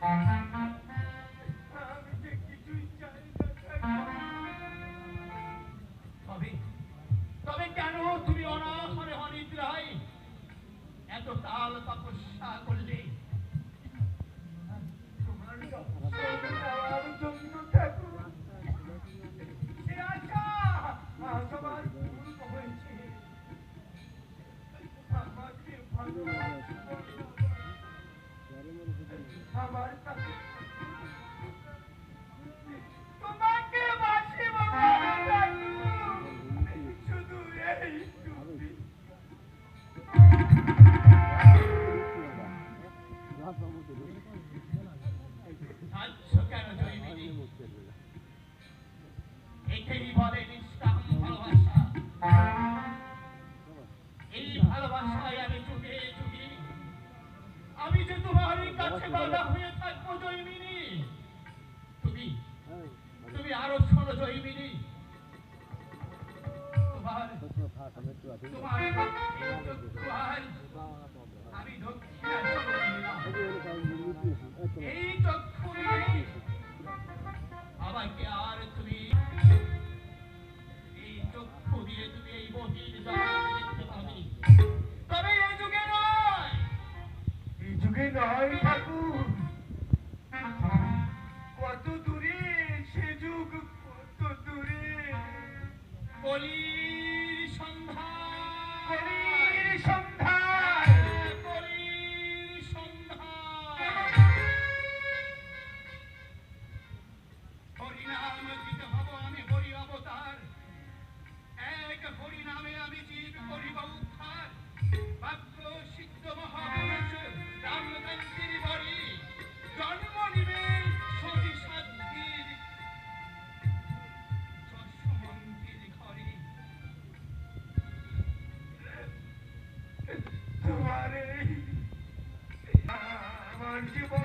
আমি যে কিছুই চাই না তবে তবে কেন তুমি অনাহারে অনিদ্রায় এত কাল তপস্যা করলে? তোমার আমার জন্য ঠাকুর সে আশা সবার পূর্ণ হয়েছে। আমাকে ভালোবাসো আমার কাছে তোমাকে বাসি বাবা শুধু এইটুকুই। আচ্ছা কেন জৈবিনী? একেই বলে নিষ্কাম ভালোবাসা। এই ভালোবাসায় আমি যুগে যুগে আমি যে তোমারই কাছে বাধা হয়ে থাকবো জৈবিনী। তুমি তুমি আরো শোনো জৈবিনী, তোমার তোমার আমি দক্ষিণা এই চক্ষু আমাকে আর তুমি এই চক্ষু দিয়ে তুমি এই বহির জগৎ দেখতে পাবে, তবে এই যুগে নয়। এই যুগে নয় ঠাকুর, কত দূরে সে যুগ, কত দূরে। কলির সন্ধান, কলির সন্ধান, কলির সন্ধান। হরিনাম দিতে হব আমি হরি অবতার, এক হরিনামে আমি জীব করিব উদ্ধার। বাক্য সিদ্ধ মহাপুরুষ রামকান্তির বাড়ি জন্ম নিবে সতী সাধ্যির যশোমন্তীর ঘরে। তোমার আমার জীবন